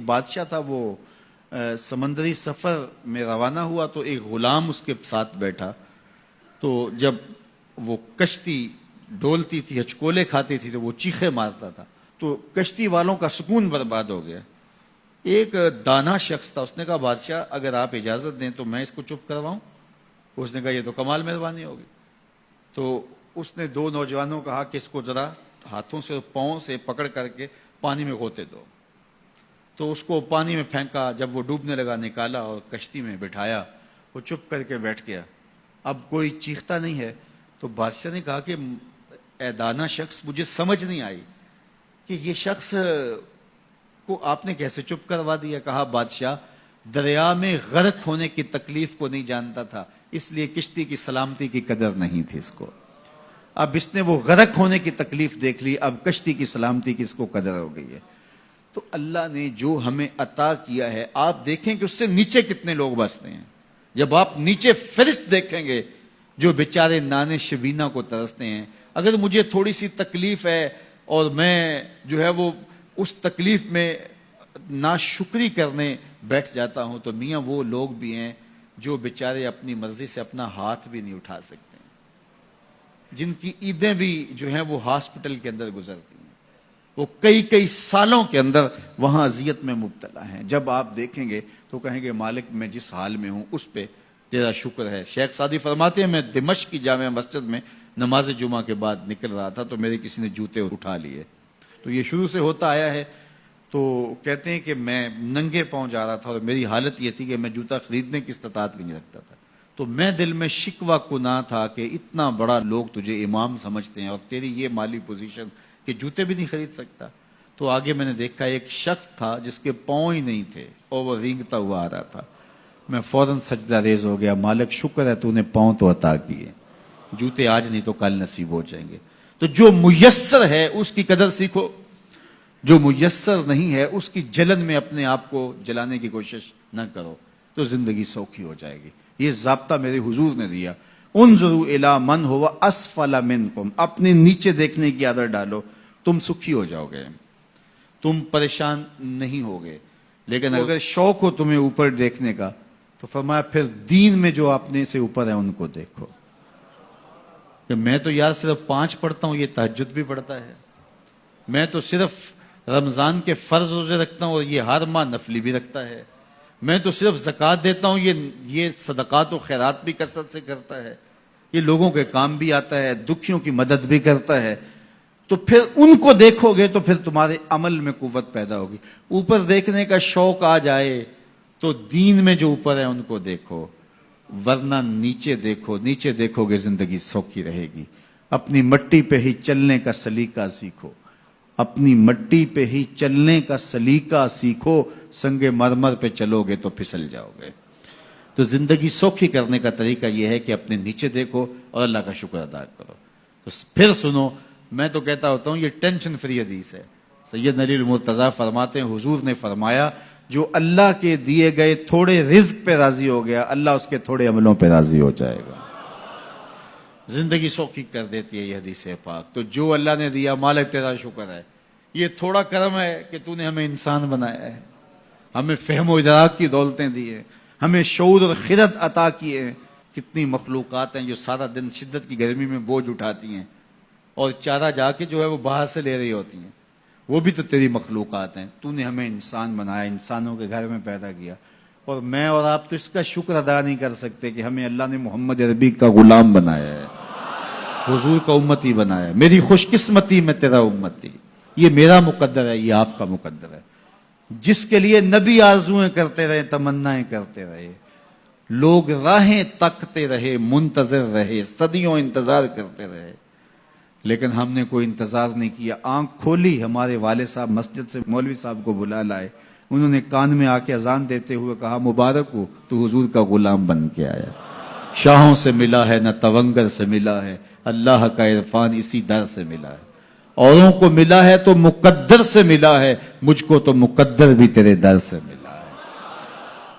بادشاہ تھا، وہ سمندری سفر میں روانہ ہوا تو ایک غلام اس کے ساتھ بیٹھا، تو جب وہ کشتی ڈولتی تھی، ہچکولے کھاتی تھی تو وہ چیخے مارتا تھا، تو کشتی والوں کا سکون برباد ہو گیا۔ ایک دانا شخص تھا، اس نے کہا بادشاہ اگر آپ اجازت دیں تو میں اس کو چپ کرواؤں؟ اس نے کہا یہ تو کمال مہربانی ہوگی۔ تو اس نے دو نوجوانوں کو کہا کہ اس کو ذرا ہاتھوں سے پاؤں سے پکڑ کر کے پانی میں غوطے دو۔ تو اس کو پانی میں پھینکا، جب وہ ڈوبنے لگا نکالا اور کشتی میں بٹھایا، وہ چپ کر کے بیٹھ گیا۔ اب کوئی چیختا نہیں ہے، تو بادشاہ نے کہا کہ اے دانا شخص، مجھے سمجھ نہیں آئی کہ یہ شخص کو آپ نے کیسے چپ کروا دیا۔ کہا بادشاہ دریا میں غرق ہونے کی تکلیف کو نہیں جانتا تھا، اس لیے کشتی کی سلامتی کی قدر نہیں تھی اس کو۔ اب اس نے وہ غرق ہونے کی تکلیف دیکھ لی، اب کشتی کی سلامتی کی اس کو قدر ہو گئی ہے۔ تو اللہ نے جو ہمیں عطا کیا ہے، آپ دیکھیں کہ اس سے نیچے کتنے لوگ بستے ہیں۔ جب آپ نیچے فرشت دیکھیں گے جو بیچارے نانے شبینہ کو ترستے ہیں، اگر مجھے تھوڑی سی تکلیف ہے اور میں جو ہے وہ اس تکلیف میں ناشکری کرنے بیٹھ جاتا ہوں، تو میاں وہ لوگ بھی ہیں جو بیچارے اپنی مرضی سے اپنا ہاتھ بھی نہیں اٹھا سکتے ہیں، جن کی عیدیں بھی جو ہیں وہ ہاسپٹل کے اندر گزرتی ہیں، وہ کئی سالوں کے اندر وہاں اذیت میں مبتلا ہیں۔ جب آپ دیکھیں گے تو کہیں گے مالک میں جس حال میں ہوں اس پہ تیرا شکر ہے۔ شیخ سعدی فرماتے ہیں میں دمشق کی جامع مسجد میں نماز جمعہ کے بعد نکل رہا تھا تو میرے کسی نے جوتے اٹھا لیے، تو یہ شروع سے ہوتا آیا ہے۔ تو کہتے ہیں کہ میں ننگے پاؤں جا رہا تھا اور میری حالت یہ تھی کہ میں جوتا خریدنے کی استطاعت بھی نہیں رکھتا تھا، تو میں دل میں شکوہ کناں تھا کہ اتنا بڑا لوگ تجھے امام سمجھتے ہیں اور تیری یہ مالی پوزیشن کہ جوتے بھی نہیں خرید سکتا۔ تو آگے میں نے دیکھا ایک شخص تھا جس کے پاؤں ہی نہیں تھے اور وہ رینگتا ہوا آ رہا تھا۔ میں فوراً سجدہ ریز ہو گیا، مالک شکر ہے تو نے پاؤں تو عطا کیے، جوتے آج نہیں تو کل نصیب ہو جائیں گے۔ تو جو میسر ہے اس کی قدر سیکھو، جو میسر نہیں ہے اس کی جلن میں اپنے آپ کو جلانے کی کوشش نہ کرو، تو زندگی سوکھی ہو جائے گی۔ یہ ضابطہ میرے حضور نے دیا، انظروا الی من هو اسفل منکم، اپنے نیچے دیکھنے کی عادت ڈالو، تم سکھی ہو جاؤ گے، تم پریشان نہیں ہوگے۔ لیکن اگر شوق ہو تمہیں اوپر دیکھنے کا تو فرمایا پھر دین میں جو اپنے سے اوپر ہیں ان کو دیکھو، کہ میں تو یار صرف 5 پڑھتا ہوں، یہ تہجد بھی پڑھتا ہے، میں تو صرف رمضان کے فرض روزے رکھتا ہوں اور یہ ہر ماہ نفلی بھی رکھتا ہے، میں تو صرف زکوٰۃ دیتا ہوں، یہ صدقات و خیرات بھی کثرت سے کرتا ہے، یہ لوگوں کے کام بھی آتا ہے، دکھیوں کی مدد بھی کرتا ہے۔ تو پھر ان کو دیکھو گے تو پھر تمہارے عمل میں قوت پیدا ہوگی۔ اوپر دیکھنے کا شوق آ جائے تو دین میں جو اوپر ہے ان کو دیکھو، ورنہ نیچے دیکھو، نیچے دیکھو گے زندگی سوکھی رہے گی۔ اپنی مٹی پہ ہی چلنے کا سلیقہ سیکھو، اپنی مٹی پہ ہی چلنے کا سلیقہ سیکھو، سنگ مرمر پہ چلو گے تو پھسل جاؤ گے۔ تو زندگی سوکھی کرنے کا طریقہ یہ ہے کہ اپنے نیچے دیکھو اور اللہ کا شکر ادا کرو۔ تو پھر سنو، میں تو کہتا ہوتا ہوں یہ ٹینشن فری حدیث ہے۔ سید علی المرتضیٰ فرماتے ہیں حضور نے فرمایا جو اللہ کے دیے گئے تھوڑے رزق پہ راضی ہو گیا، اللہ اس کے تھوڑے عملوں پہ راضی ہو جائے گا۔ زندگی سوکھی کر دیتی ہے یہ حدیث پاک۔ تو جو اللہ نے دیا مالک تیرا شکر ہے، یہ تھوڑا کرم ہے کہ تو نے ہمیں انسان بنایا ہے، ہمیں فہم و ادراک کی دولتیں دی ہیں، ہمیں شعور اور خرد عطا کیے ہیں۔ کتنی مخلوقات ہیں جو سارا دن شدت کی گرمی میں بوجھ اٹھاتی ہیں اور چارہ جا کے جو ہے وہ باہر سے لے رہی ہوتی ہیں، وہ بھی تو تیری مخلوقات ہیں۔ تو نے ہمیں انسان بنایا، انسانوں کے گھر میں پیدا کیا، اور میں اور آپ تو اس کا شکر ادا نہیں کر سکتے کہ ہمیں اللہ نے محمد عربی کا غلام بنایا ہے، حضور کا امتی بنایا ہے۔ میری خوش قسمتی میں تیرا امتی، یہ میرا مقدر ہے، یہ آپ کا مقدر ہے۔ جس کے لیے نبی آرزویں کرتے رہے، تمنائیں کرتے رہے، لوگ راہیں تکتے رہے، منتظر رہے، صدیوں انتظار کرتے رہے، لیکن ہم نے کوئی انتظار نہیں کیا۔ آنکھ کھولی، ہمارے والد صاحب مسجد سے مولوی صاحب کو بلا لائے، انہوں نے کان میں آ کے اذان دیتے ہوئے کہا مبارک ہو تو حضور کا غلام بن کے آیا۔ شاہوں سے ملا ہے نہ تونگر سے ملا ہے، اللہ کا عرفان اسی در سے ملا ہے۔ اوروں کو ملا ہے تو مقدر سے ملا ہے، مجھ کو تو مقدر بھی تیرے در سے ملا ہے۔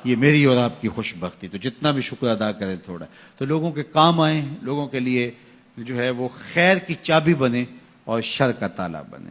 یہ میری اور آپ کی خوش بختی۔ تو جتنا بھی شکر ادا کریں تھوڑا، تو لوگوں کے کام آئیں، لوگوں کے لیے جو ہے وہ خیر کی چابی بنے اور شر کا تالا بنے۔